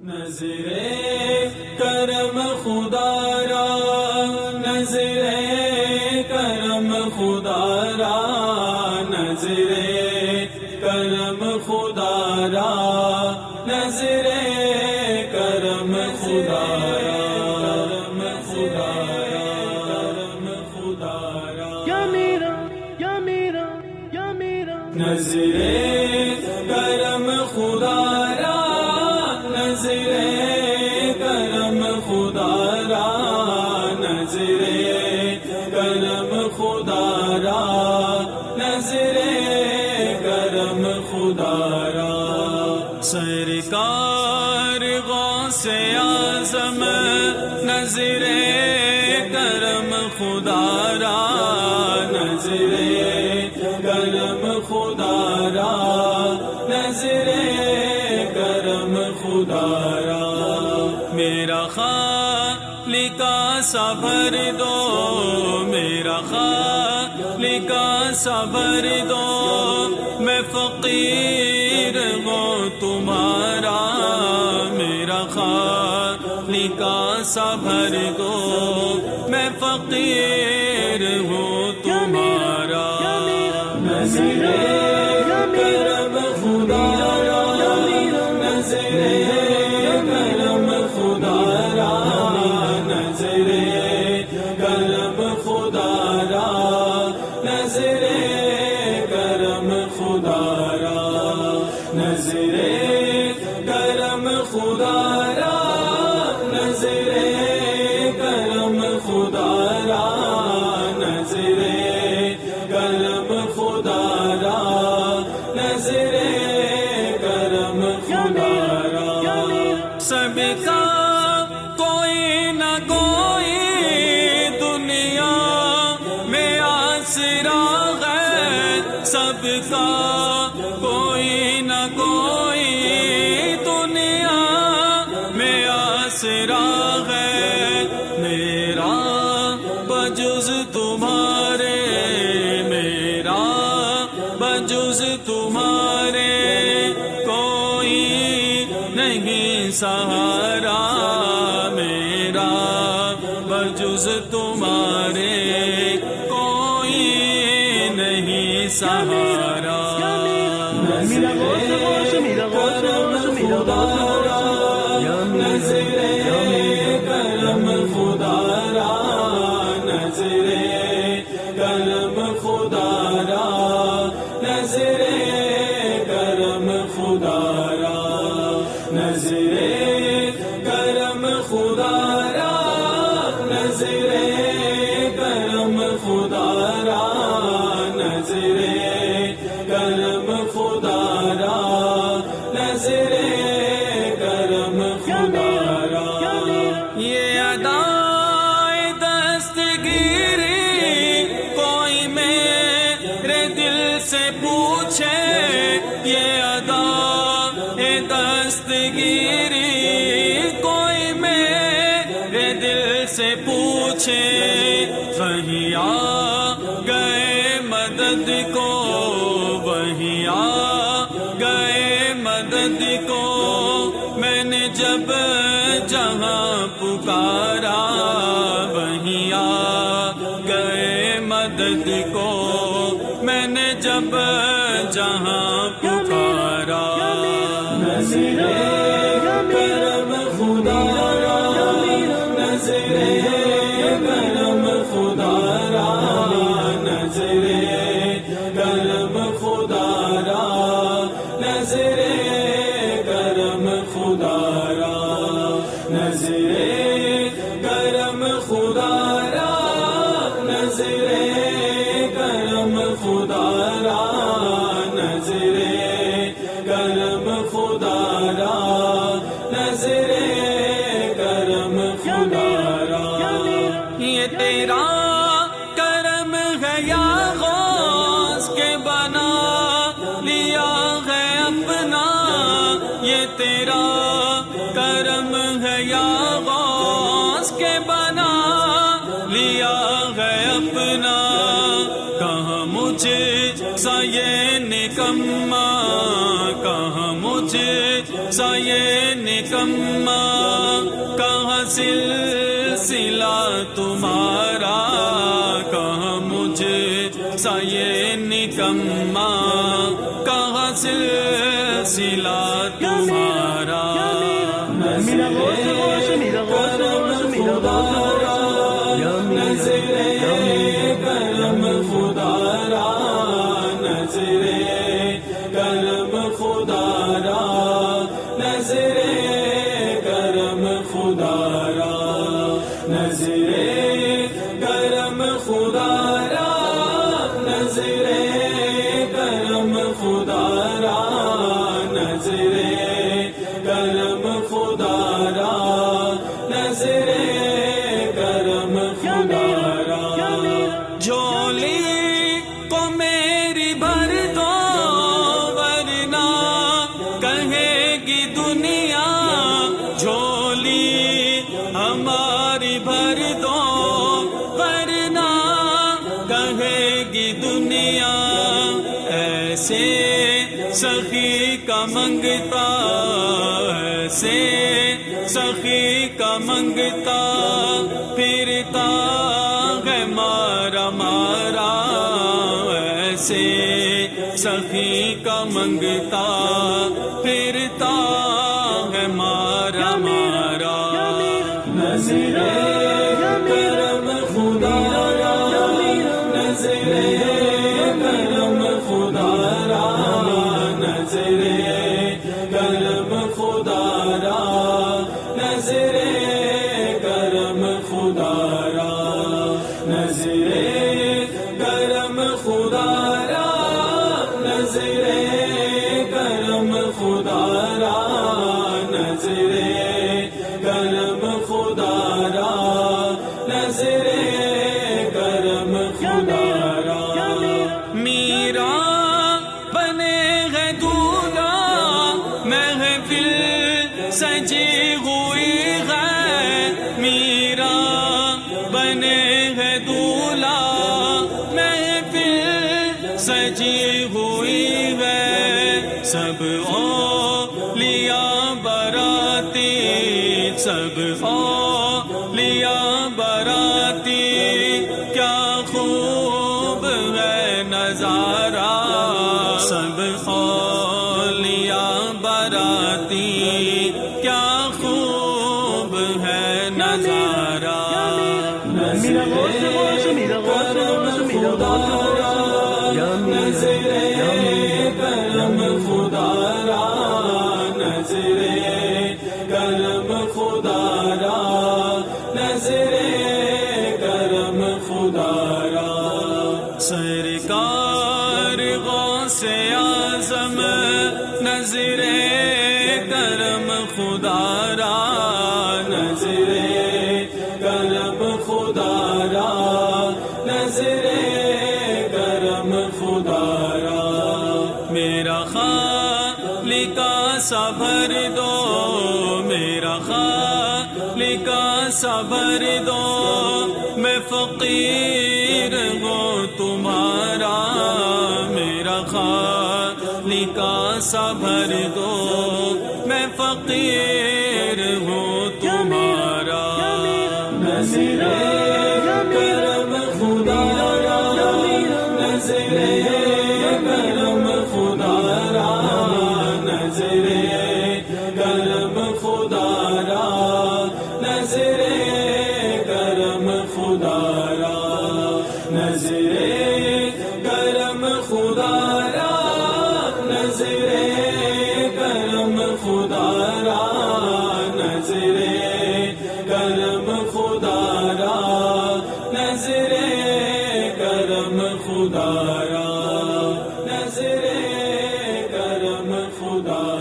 نظر کرم خدا را، نظر کرم خدا را، نظر کرم خدا را، نظر کرم خدا را، کرم خدا را، کرم خدا را، یا میرا یا میرا یا میرا، نظر کرم خدا را، نظر کرم خدا را، نظر کرم خدا را، نظر کرم خدا را، سرکار غوث اعظم نظر کرم خدا را، نظر کرم خدا را، نظر کرم خدا را، میرا خالق صبر دو، میرا خالق صبر دو، میں فقیر ہوں تمہارا، میرا خالق صبر دو، میں فقیر ہوں تمہارا، نظر کرم خدا را، نظر کرم خدا را، نظر کرم خدا را، نظر کرم خدا را، نظر کرم خدا را، نظر کرم خدا را، نظر کرم خدا را، نظر کرم خدا را، سب کا کوئی نہ کوئی دنیا میں آسرا ہے، سب کا کوئی نہ کوئی دنیا میں آسرا ہے، میرا بجز تمہارے، میرا بجز تمہارے کوئی نہیں سہارا، میرا بجز تمہارے کوئی نہیں سہارا، نظر کرم خدا را، نظر کرم خدا را، نظر کرم خدا را، نظر کرم خدا را، نظر کرم خدا را، نظر کرم خدا را، نظر کرم خدا را، نظر کرم خدا را، یہ ادائے دستگیری کوئی میرے دل سے پوچھے، یہ ادائے دستگیری کوئی میرے دل سے پوچھے، وہیں آ گئے مدد کو، وہیں آ گئے مدد کو، میں نے جب جہاں پکارا، وہیں آ گئے مدد کو، میں نے جب جہاں پکارا، نظر کرم خدا را، نظر کرم خدا را، نظر کرم خدا را، نظر کرم خدا را، نظر کرم خدا را، نظر کرم خدا را، نظر کرم خدا را، نظر کرم خدا را، یہ تیرا کرم ہے یا غوث کے بنا لیا ہے اپنا، یہ تیرا کرم ہے یا غوث کے بنا لیا ہے اپنا، کہاں مجھے سا یہ نکما، کہاں مجھے سا یہ نکما کہاں سلسلہ تمہارا، کہاں مجھے سا یہ نکما کہاں سلسلہ تمہارا، کرم خدا را، نظر کرم خدا را، نظر کرم خدا را، نظر کرم خدا را، نظر کرم خدا را، نظر کرم خدا را، نظر کرم خدا را، جھولی کو میری بھر دو ورنہ کہے گی دنیا، جھولی ہماری بھر دو ورنہ کہے گی دنیا، ایسے سخی کا منگتا، ایسے سخی کا منگتا پھرتا ہے مارا مارا، ایسے سخی کا منگتا پھرتا ہے مارا مارا، نظر کرم خدا را، نظر کرم خدا را، نظر کرم خدا را، نظر کرم خدا را، نظر کرم خدا را، نظر کرم خدا را، نظر کرم خدا را، نظر کرم خدا را، میرا بنے ہے دولہا محفل سجی ہوئی ہے، میرا بنے ہے دولہا محفل سجی ہوئی ہے، سب اولیاء براتی، سب اولیاء براتی، کیا خوب ہے نظارہ، سب اولیاء براتی، کیا خوب ہے نظارہ، نظر کرم خدا را، نظر کرم خدا را، نظر کرم خدا را، نظر کرم خدا را، سرکار غوث اعظم نظر کرم خدا را، نظر کرم خدا را، نظر کرم خدا را، میرا خالق سا بھر دو، میرا خالق سا بھر دو، میں فقیر ہوں تمہارا، میرا خالق سا بھر دو، میں فقیر ہوں تمہارا، نظر کرم خدا را، نظر کرم خدا را، نظر کرم خدا را، نظر کرم خدا را، نظر کرم خدا را، نظر کرم خدا را، نظر کرم خدا را، نظر کرم خدا را، نظر کرم خدا